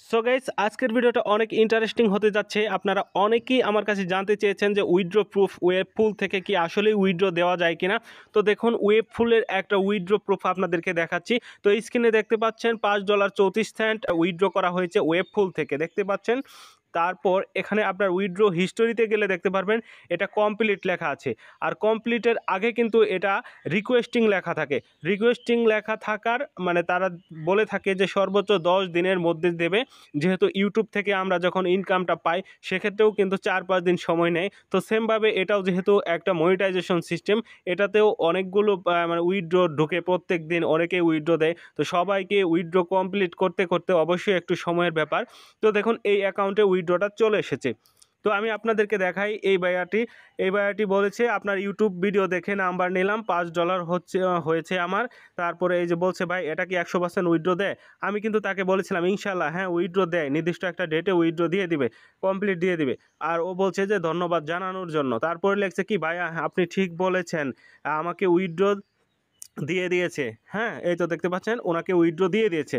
So guys, আজকের ভিডিওটা অনেক ইন্টারেস্টিং হতে যাচ্ছে। আপনারা অনেকেই আমার কাছে জানতে চেয়েছেন যে উইথড্র প্রুফ ওয়েব ফুল থেকে কি আসলেই উইথড্র দেওয়া যায় কিনা। তো দেখুন, ওয়েব ফুলের একটা উইথড্র প্রুফ আপনাদেরকে দেখাচ্ছি। তো স্ক্রিনে দেখতে পাচ্ছেন $5.34 উইথড্র করা হয়েছে ওয়েব ফুল থেকে, দেখতে পাচ্ছেন। তারপর এখানে আপনার উইথড্র হিস্টোরিতে গেলে দেখতে পারবেন এটা কমপ্লিট লেখা আছে। আর কমপ্লিটের আগে কিন্তু এটা রিকোয়েস্টিং লেখা থাকে। রিকোয়েস্টিং লেখা থাকার মানে তারা বলে থাকে যে সর্বোচ্চ 10 দিনের মধ্যে দেবে। যেহেতু ইউটিউব থেকে আমরা যখন ইনকামটা পাই সেক্ষেত্রেও কিন্তু 4-5 দিন সময় নেয়। তো সেমভাবে এটাও যেহেতু একটা মনিটাইজেশন সিস্টেম, এটাতেও অনেকগুলো মানে উইথড্র ঢোকে প্রত্যেক দিন, অনেকেই উইথড্র দেয়। তো সবাইকে উইথড্র কমপ্লিট করতে করতে অবশ্যই একটু সময়ের ব্যাপার। তো দেখুন, এই অ্যাকাউন্টে উইথড্রটা চলে এসেছে। তো আমি আপনাদেরকে দেখাই এই ভাইয়াটি বলেছে আপনার ইউটিউব ভিডিও দেখে নাম্বার নিলাম, $5 হয়েছে আমার। তারপরে এই যে বলছে ভাই এটা কি 100% উইথড্র দেয়। আমি কিন্তু তাকে বলেছিলাম ইনশাল্লাহ হ্যাঁ উইথড্র দেয়, নির্দিষ্ট একটা ডেটে উইথড্র দিয়ে দিবে, কমপ্লিট দিয়ে দিবে। আর ও বলছে যে ধন্যবাদ জানানোর জন্য। তারপরে লেখছে কি ভাইয়া আপনি ঠিক বলেছেন, আমাকে উইথড্র দিয়ে দিয়েছে। হ্যাঁ, এই তো দেখতে পাচ্ছেন ওনাকে উইথড্র দিয়ে দিয়েছে।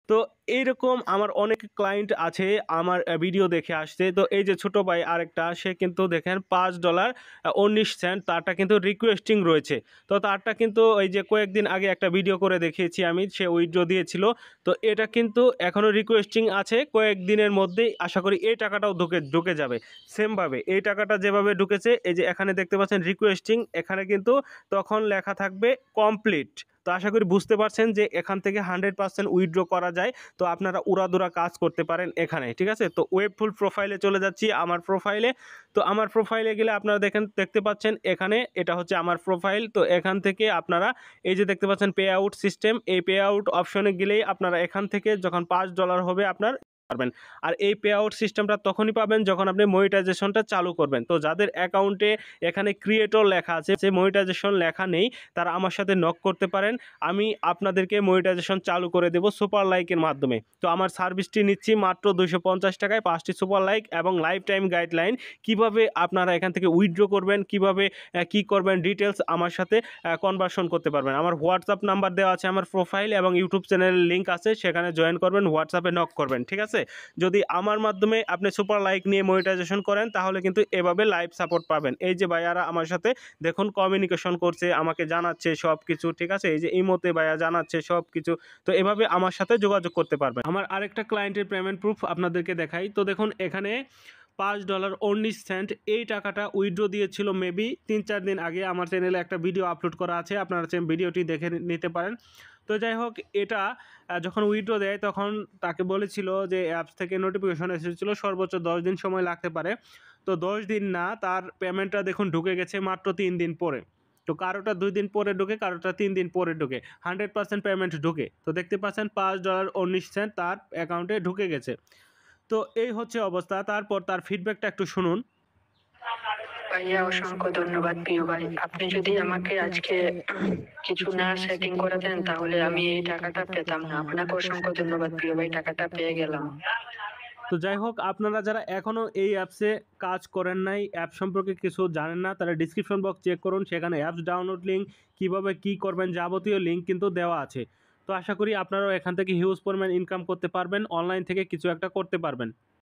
তো এইরকম আমার অনেক ক্লায়েন্ট আছে আমার ভিডিও দেখে আসছে। তো এই যে ছোট ভাই আরেকটা, সে কিন্তু দেখেন $5.19 তারটা কিন্তু রিকোয়েস্টিং রয়েছে। তো তারটা কিন্তু এই যে কয়েকদিন আগে একটা ভিডিও করে দেখিয়েছি আমি, সে উইথড্র দিয়েছিল। তো এটা কিন্তু এখনও রিকোয়েস্টিং আছে, কয়েকদিনের মধ্যেই আশা করি এই টাকাটাও ঢুকে যাবে। সেমভাবে এই টাকাটা যেভাবে ঢুকেছে, এই যে এখানে দেখতে পাচ্ছেন রিকোয়েস্টিং, এখানে কিন্তু তখন লেখা থাকবে কমপ্লিট। তো আশা করি বুঝতে পারছেন যে এখান থেকে 100% উইথড্র করা যায়। তো আপনারা উড়াদুরা কাজ করতে পারেন এখানে, ঠিক আছে। তো ওয়েবফুল প্রোফাইলে চলে যাচ্ছি, আমার প্রোফাইলে। তো আমার প্রোফাইলে গেলে আপনারা দেখতে পাচ্ছেন এখানে এটা হচ্ছে আমার প্রোফাইল। তো এখান থেকে আপনারা এই যে দেখতে পাচ্ছেন পে আউট সিস্টেম, এই পে আউট অপশনে গেলেই আপনারা এখান থেকে যখন $5 হবে আপনার পারবেন। আর এই পে আউট সিস্টেমটা তখনই পাবেন যখন আপনি মনিটাইজেশনটা চালু করবেন। তো যাদের অ্যাকাউন্টে এখানে ক্রিয়েটর লেখা আছে, যে মনিটাইজেশন লেখা নেই, তারা আমার সাথে নক করতে পারেন। আমি আপনাদেরকে মনিটাইজেশন চালু করে দেব সুপার লাইকের মাধ্যমে। তো আমার সার্ভিসটি নিচ্ছি মাত্র $250 5টি সুপার লাইক এবং লাইফ টাইম গাইডলাইন। কিভাবে আপনারা এখান থেকে উইথড্র করবেন, কিভাবে কি করবেন, ডিটেলস আমার সাথে কনভার্সন করতে পারবেন। আমার হোয়াটসঅ্যাপ নাম্বার দেওয়া আছে আমার প্রোফাইল, এবং ইউটিউব চ্যানেলের লিঙ্ক আছে, সেখানে জয়েন করবেন, হোয়াটসঅ্যাপে নক করবেন, ঠিক আছে। যদি আমার মাধ্যমে আপনি সুপার লাইক নিয়ে মনিটাইজেশন করেন তাহলে কিন্তু এভাবে লাইভ সাপোর্ট পাবেন। এই যে ভাইয়ারা আমার সাথে দেখুন কমিউনিকেশন করছে, আমাকে জানাচ্ছে সব কিছু, ঠিক আছে। এই যে ইমোতে ভাইয়া জানাচ্ছে সব কিছু। তো এভাবে আমার সাথে যোগাযোগ করতে পারবেন। আমার আরেকটা ক্লায়েন্টের পেমেন্ট প্রুফ আপনাদেরকে দেখাই। তো দেখুন এখানে $5.19 এই টাকাটা উইথড্র দিয়েছিল মেবি 3-4 দিন আগে। আমার চ্যানেলে একটা ভিডিও আপলোড করা আছে, আপনারা ভিডিওটি দেখে নিতে পারেন। তো যাই হোক, এটা যখন উইথড্র দেয় তখন তাকে বলেছিল যে অ্যাপস থেকে নোটিফিকেশন এসেছিল সর্বোচ্চ 10 দিন সময় লাগতে পারে। তো 10 দিন না, তার পেমেন্টটা দেখুন ঢুকে গেছে মাত্র 3 দিন পরে। তো কারোটা 2 দিন পরে ঢুকে, কারোটা 3 দিন পরে ঢুকে, 100% পেমেন্ট ঢুকে। তো দেখতে পাচ্ছেন $5.19 তার অ্যাকাউন্টে ঢুকে গেছে। তো এই হচ্ছে অবস্থা। তারপর তার ফিডব্যাকটা একটু শুনুন। ভাইয়া অসংখ্য ধন্যবাদ প্রিয় ভাই। আপনি যদি আমাকে আজকে কিছু না সেটিং করে দেন তাহলে আমি এই টাকাটা পেতাম না। আপনাকে অসংখ্য ধন্যবাদ প্রিয় ভাই, টাকাটা পেয়ে গেলাম। তো যাই হোক, আপনারা যারা এখনও এই অ্যাপসে কাজ করেন নাই, অ্যাপ সম্পর্কে কিছু জানেন না, তারা ডিসক্রিপশন বক্স চেক করুন, সেখানে অ্যাপস ডাউনলোড লিঙ্ক, কীভাবে কী করবেন যাবতীয় লিঙ্ক কিন্তু দেওয়া আছে। তো আশা করি আপনারাও এখান থেকে হিউজ পরিমাণ ইনকাম করতে পারবেন, অনলাইন থেকে কিছু একটা করতে পারবেন।